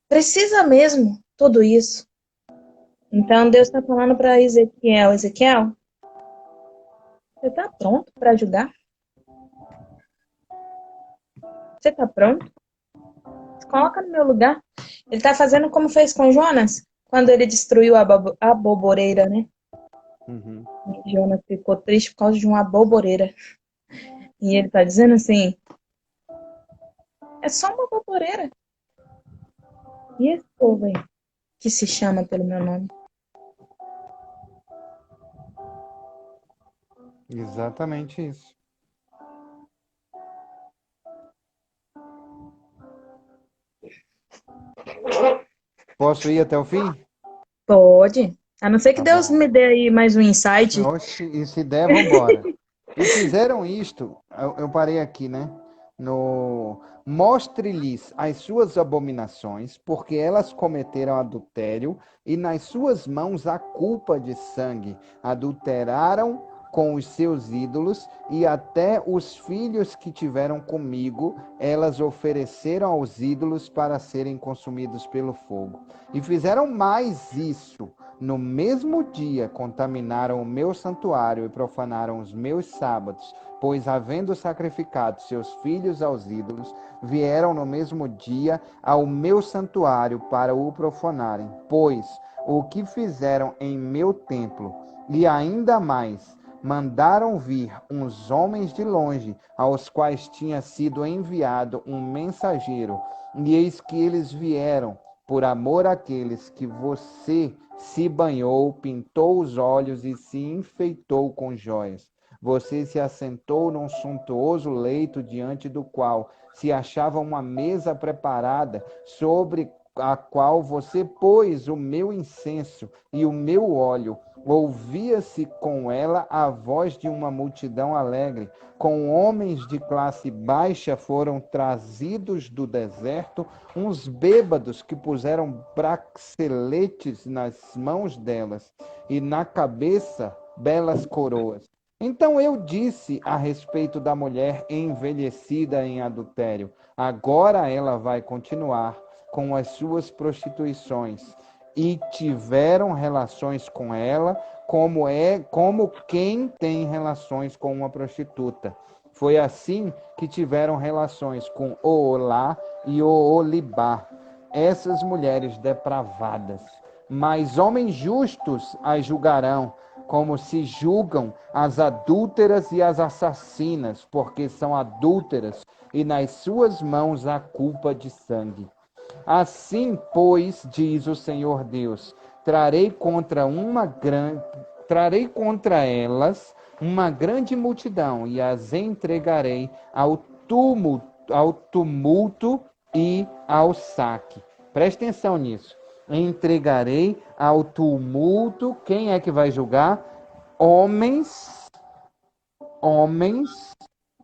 Precisa mesmo tudo isso. Então Deus está falando para Ezequiel: Ezequiel, você está pronto para julgar? Você está pronto? Se coloca no meu lugar. Ele está fazendo como fez com Jonas, quando ele destruiu a aboboreira, né? Uhum. E Jonas ficou triste por causa de uma aboboreira. E ele está dizendo assim: é só uma aboboreira. E esse povo aí, que se chama pelo meu nome? Exatamente isso. Posso ir até o fim? Pode. A não ser que Tá Deus bom. me dê aí mais um insight. Oxe, e se der, vambora. E fizeram isto, eu parei aqui, né? No Mostre-lhes as suas abominações, porque elas cometeram adultério, e nas suas mãos a culpa de sangue. Adulteraram com os seus ídolos, e até os filhos que tiveram comigo, elas ofereceram aos ídolos para serem consumidos pelo fogo. E fizeram mais isso. No mesmo dia contaminaram o meu santuário e profanaram os meus sábados, pois, havendo sacrificado seus filhos aos ídolos, vieram no mesmo dia ao meu santuário para o profanarem. Pois o que fizeram em meu templo, e ainda mais, mandaram vir uns homens de longe, aos quais tinha sido enviado um mensageiro, e eis que eles vieram por amor àqueles que você se banhou, pintou os olhos e se enfeitou com joias. Você se assentou num suntuoso leito diante do qual se achava uma mesa preparada, sobre a qual você pôs o meu incenso e o meu óleo. Ouvia-se com ela a voz de uma multidão alegre. Com homens de classe baixa foram trazidos do deserto uns bêbados que puseram braxeletes nas mãos delas e na cabeça belas coroas. Então eu disse a respeito da mulher envelhecida em adultério: agora ela vai continuar com as suas prostituições. E tiveram relações com ela, como quem tem relações com uma prostituta. Foi assim que tiveram relações com Oolá e Oolibá, essas mulheres depravadas. Mas homens justos as julgarão, como se julgam as adúlteras e as assassinas, porque são adúlteras, e nas suas mãos há culpa de sangue. Assim, pois, diz o Senhor Deus, trarei contra elas uma grande multidão e as entregarei ao tumulto e ao saque. Preste atenção nisso. Entregarei ao tumulto. Quem é que vai julgar? Homens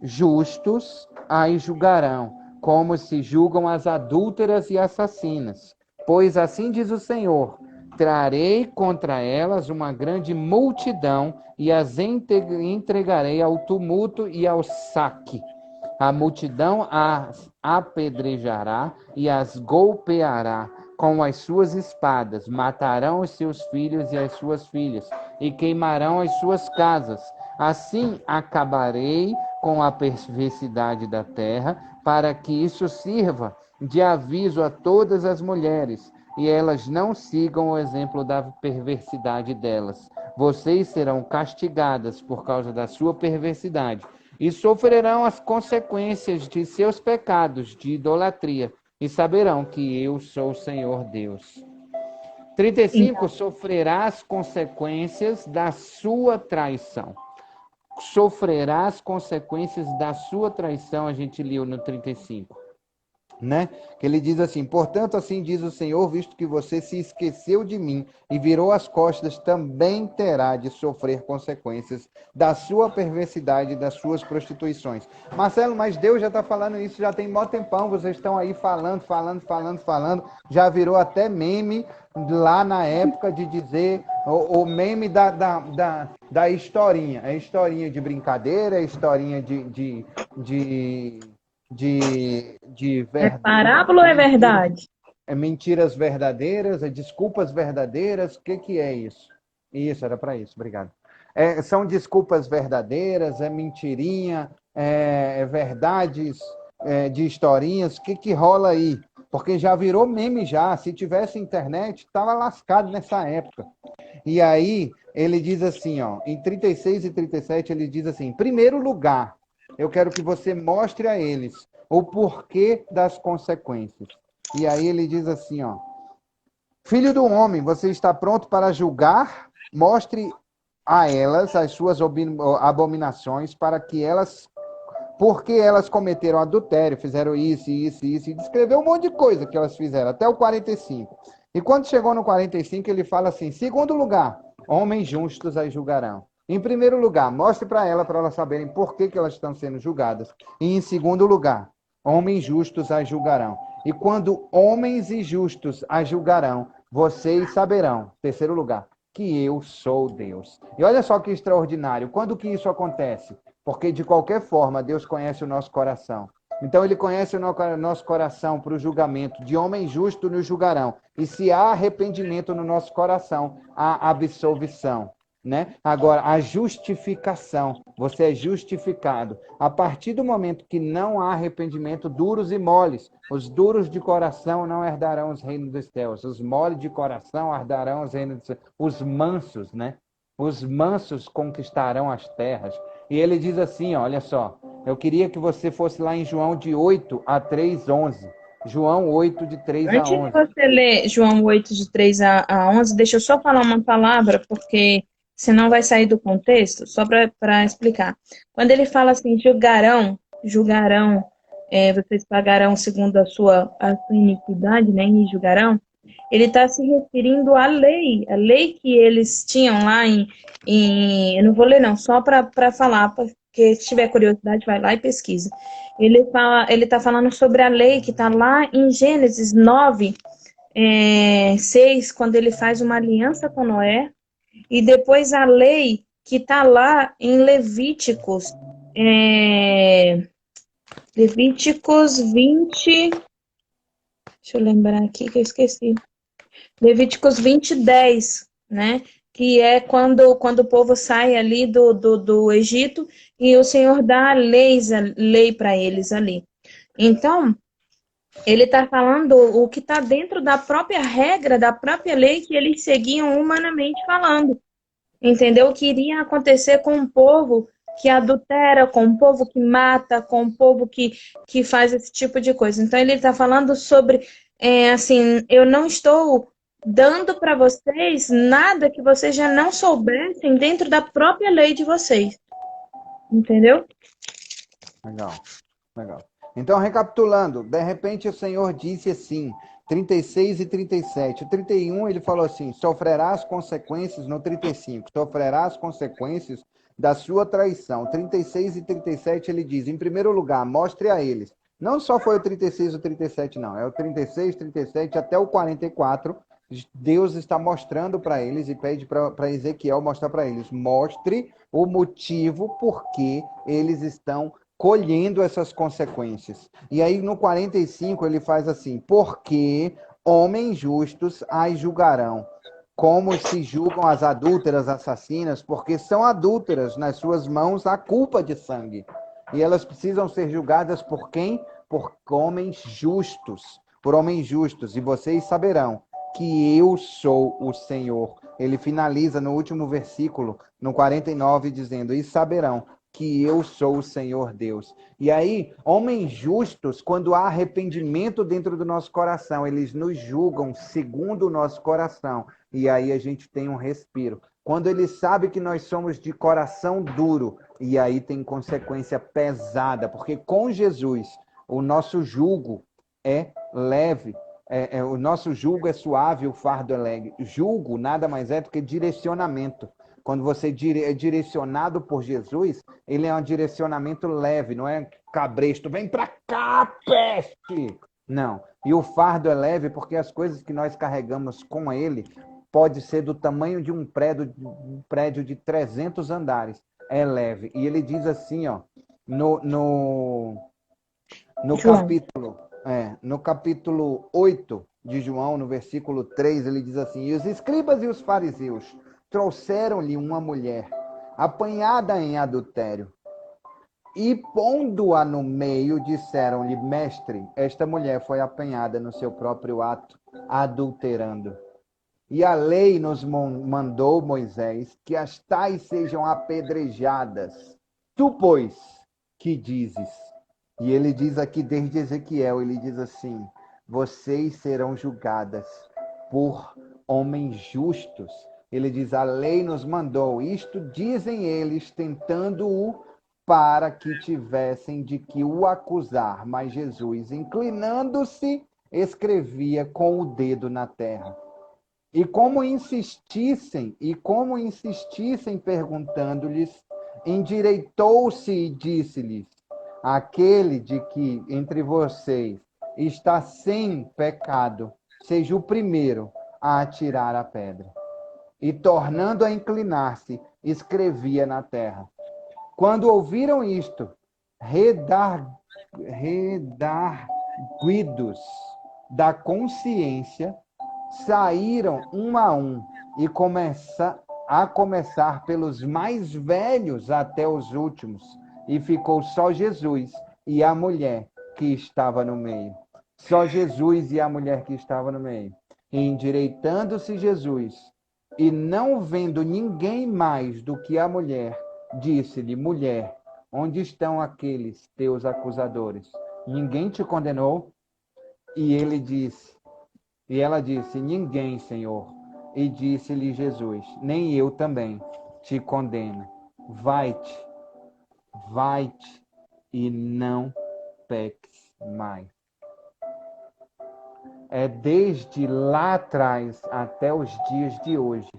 justos as julgarão, como se julgam as adúlteras e assassinas. Pois assim diz o Senhor: trarei contra elas uma grande multidão e as entregarei ao tumulto e ao saque. A multidão as apedrejará e as golpeará com as suas espadas, matarão os seus filhos e as suas filhas, e queimarão as suas casas. Assim acabarei com a perversidade da terra, para que isso sirva de aviso a todas as mulheres, e elas não sigam o exemplo da perversidade delas. Vocês serão castigadas por causa da sua perversidade, e sofrerão as consequências de seus pecados de idolatria, e saberão que eu sou o Senhor Deus. 35, sofrerá as consequências da sua traição. Sofrerá as consequências da sua traição, a gente leu no 35. Né? Que ele diz assim: portanto, assim diz o Senhor, visto que você se esqueceu de mim e virou as costas, também terá de sofrer consequências da sua perversidade e das suas prostituições. Marcelo, mas Deus já está falando isso, já tem mó tempão, vocês estão aí falando, já virou até meme lá na época de dizer, o meme da historinha, é historinha de brincadeira, é historinha de É parábola ou é verdade? é mentiras verdadeiras, é desculpas verdadeiras, o que é isso? Isso, era para isso, obrigado. São desculpas verdadeiras, é mentirinha, é verdades de historinhas, o que rola aí? Porque já virou meme já, se tivesse internet, estava lascado nessa época. E aí, ele diz assim, ó, em 36 e 37, ele diz assim: em primeiro lugar, eu quero que você mostre a eles o porquê das consequências. E aí ele diz assim, ó: filho do homem, você está pronto para julgar? Mostre a elas as suas abominações, para que elas, porque elas cometeram adultério, fizeram isso, isso, isso, e descreveu um monte de coisa que elas fizeram, até o 45. E quando chegou no 45, ele fala assim: segundo lugar, homens justos as julgarão. Em primeiro lugar, mostre para elas saberem por que elas estão sendo julgadas. E em segundo lugar, homens justos as julgarão. E quando homens injustos as julgarão, vocês saberão, terceiro lugar, que eu sou Deus. E olha só que extraordinário. Quando que isso acontece? Porque, de qualquer forma, Deus conhece o nosso coração. Então, ele conhece o nosso coração para o julgamento. De homem justo nos julgarão. E se há arrependimento no nosso coração, há absolvição. Né? Agora, a justificação. Você é justificado. A partir do momento que não há arrependimento, duros e moles. Os duros de coração não herdarão os reinos dos céus. Os moles de coração herdarão os reinos dos céus. Os mansos, né? Os mansos conquistarão as terras. E ele diz assim, ó, olha só, eu queria que você fosse lá em João de 8 a 3, 11. João 8, de 3 a Antes de 11. você ler João 8, de 3 a 11, deixa eu só falar uma palavra, porque senão vai sair do contexto, só para explicar. Quando ele fala assim, julgarão, vocês pagarão segundo a sua iniquidade, né, e julgarão, ele está se referindo à lei que eles tinham lá eu não vou ler não, só para falar, porque se tiver curiosidade, vai lá e pesquisa. Ele está falando sobre a lei que está lá em Gênesis 9, 6, quando ele faz uma aliança com Noé, e depois a lei que está lá em Levíticos 20, deixa eu lembrar aqui que eu esqueci. Levíticos 20, 10, né? Que é quando o povo sai ali do Egito e o Senhor dá lei para eles ali. Então, ele está falando o que está dentro da própria regra, da própria lei que eles seguiam humanamente falando. Entendeu? O que iria acontecer com um povo que adultera, com um povo que mata, com um povo que faz esse tipo de coisa. Então, ele está falando sobre, assim, eu não estou dando para vocês nada que vocês já não soubessem dentro da própria lei de vocês. Entendeu? Legal, legal. Então, recapitulando, de repente o Senhor disse assim, 36 e 37. O 31, ele falou assim: sofrerá as consequências, no 35, sofrerá as consequências da sua traição. 36 e 37, ele diz: em primeiro lugar, mostre a eles. Não só foi o 36 e o 37, não. É o 36, 37 até o 44. Deus está mostrando para eles e pede para Ezequiel mostrar para eles. Mostre o motivo por que eles estão colhendo essas consequências. E aí no 45 ele faz assim: porque homens justos as julgarão, como se julgam as adúlteras assassinas, porque são adúlteras, nas suas mãos há culpa de sangue. E elas precisam ser julgadas por quem? Por homens justos. Por homens justos. E vocês saberão que eu sou o Senhor. Ele finaliza no último versículo, no 49, dizendo: e saberão que eu sou o Senhor Deus. E aí, homens justos, quando há arrependimento dentro do nosso coração, eles nos julgam segundo o nosso coração. E aí a gente tem um respiro. Quando ele sabe que nós somos de coração duro, e aí tem consequência pesada, porque com Jesus o nosso jugo é leve, o nosso jugo é suave, o fardo é leve. Jugo nada mais é do que direcionamento. Quando você é direcionado por Jesus, ele é um direcionamento leve, não é cabresto. Vem pra cá, peste! Não. E o fardo é leve porque as coisas que nós carregamos com ele pode ser do tamanho de um prédio de 300 andares. É leve. E ele diz assim, ó, no João. no capítulo 8 de João, no versículo 3, ele diz assim: e os escribas e os fariseus trouxeram-lhe uma mulher apanhada em adultério. E pondo-a no meio, disseram-lhe: mestre, esta mulher foi apanhada no seu próprio ato, adulterando. E a lei nos mandou, Moisés, que as tais sejam apedrejadas. Tu, pois, que dizes? E ele diz aqui desde Ezequiel, ele diz assim: vocês serão julgadas por homens justos. Ele diz: a lei nos mandou. Isto dizem eles, tentando-o para que tivessem de que o acusar. Mas Jesus, inclinando-se, escrevia com o dedo na terra. E como insistissem, perguntando-lhes, endireitou-se e disse-lhes: aquele de que entre vocês está sem pecado, seja o primeiro a atirar a pedra. E tornando a inclinar-se, escrevia na terra. Quando ouviram isto, redarguidos da consciência, saíram um a um e começar pelos mais velhos até os últimos. E ficou só Jesus e a mulher que estava no meio. Só Jesus e a mulher que estava no meio. E endireitando-se Jesus, e não vendo ninguém mais do que a mulher, disse-lhe: mulher, onde estão aqueles teus acusadores? Ninguém te condenou? E ela disse: ninguém, Senhor. E disse-lhe Jesus: nem eu também te condeno. Vai-te, vai-te e não peques mais. É desde lá atrás até os dias de hoje.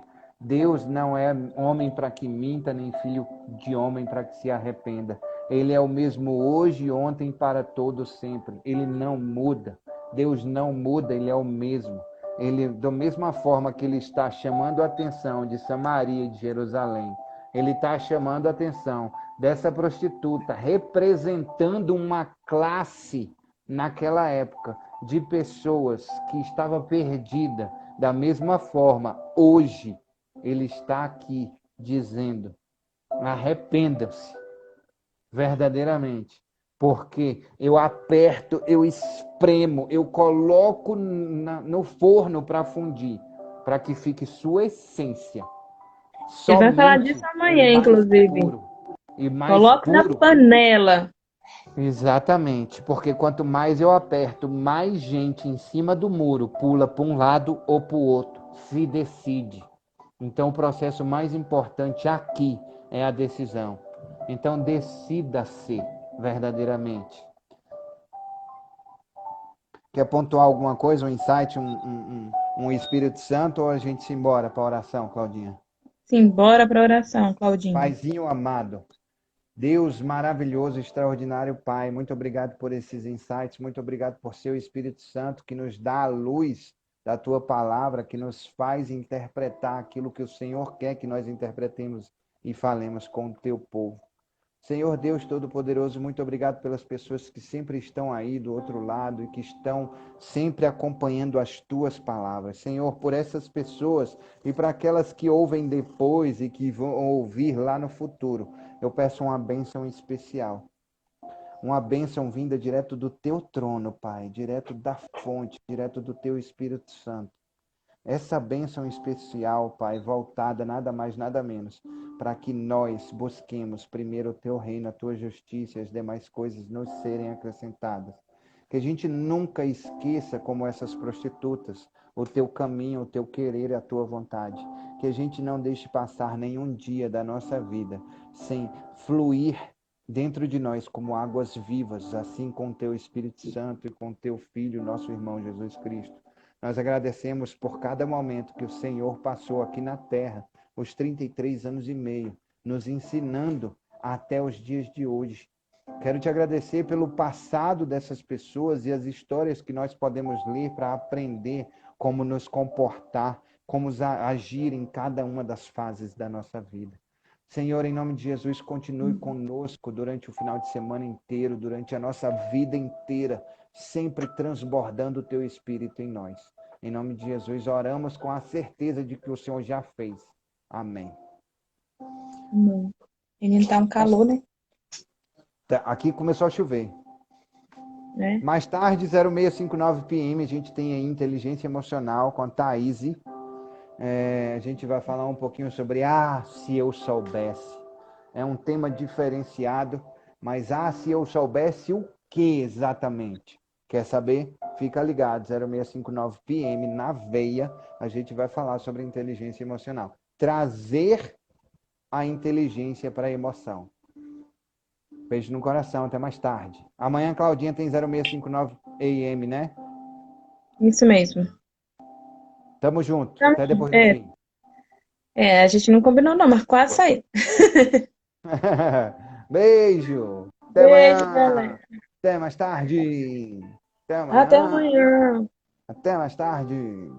Deus não é homem para que minta, nem filho de homem para que se arrependa. Ele é o mesmo hoje, ontem, para todo sempre. Ele não muda. Deus não muda, ele é o mesmo. Ele, da mesma forma que ele está chamando a atenção de Samaria e de Jerusalém, ele está chamando a atenção dessa prostituta, representando uma classe naquela época de pessoas que estava perdida. Da mesma forma, hoje, ele está aqui dizendo: arrependam-se verdadeiramente, porque eu aperto, eu espremo, eu coloco no forno para fundir, para que fique sua essência. Ele vai falar Somente disso o amanhã, mais inclusive. puro e mais Coloque na puro. panela. Exatamente, porque quanto mais eu aperto, mais gente em cima do muro pula para um lado ou para o outro, se decide. Então, o processo mais importante aqui é a decisão. Então, decida-se verdadeiramente. Quer pontuar alguma coisa, um insight, um Espírito Santo, ou a gente se embora para a oração, Claudinha? Simbora para a oração, Claudinha. Paizinho amado, Deus maravilhoso, extraordinário, Pai, muito obrigado por esses insights, muito obrigado por seu Espírito Santo que nos dá a luz da tua palavra, que nos faz interpretar aquilo que o Senhor quer que nós interpretemos e falemos com o teu povo. Senhor Deus Todo-Poderoso, muito obrigado pelas pessoas que sempre estão aí do outro lado e que estão sempre acompanhando as tuas palavras. Senhor, por essas pessoas e para aquelas que ouvem depois e que vão ouvir lá no futuro, eu peço uma bênção especial. Uma bênção vinda direto do teu trono, Pai, direto da fonte, direto do teu Espírito Santo. Essa bênção especial, Pai, voltada nada mais, nada menos, para que nós busquemos primeiro o teu reino, a tua justiça e as demais coisas nos serem acrescentadas. Que a gente nunca esqueça, como essas prostitutas, o teu caminho, o teu querer e a tua vontade. Que a gente não deixe passar nenhum dia da nossa vida sem fluir dentro de nós como águas vivas, assim com o teu Espírito Santo e com o teu Filho, nosso irmão Jesus Cristo. Nós agradecemos por cada momento que o Senhor passou aqui na terra, os 33 anos e meio, nos ensinando até os dias de hoje. Quero te agradecer pelo passado dessas pessoas e as histórias que nós podemos ler para aprender como nos comportar, como agir em cada uma das fases da nossa vida. Senhor, em nome de Jesus, continue conosco durante o final de semana inteiro, durante a nossa vida inteira, sempre transbordando o teu Espírito em nós. Em nome de Jesus, oramos com a certeza de que o Senhor já fez. Amém. Amém. Menino, tá um calor, né? Aqui começou a chover. Né? Mais tarde, 0659 PM, a gente tem aí Inteligência Emocional com a Thaís. A gente vai falar um pouquinho sobre se eu soubesse. É um tema diferenciado, mas se eu soubesse o que exatamente? Quer saber? Fica ligado, 0659 PM, na veia, a gente vai falar sobre inteligência emocional. Trazer a inteligência para a emoção. Beijo no coração, até mais tarde. Amanhã, Claudinha, tem 0659 AM, né? Isso mesmo. Tamo junto, até depois do fim. A gente não combinou não, mas quase saiu. Beijo. Até Beijo, amanhã. galera. Até mais tarde. Até Até amanhã. amanhã. Até mais tarde.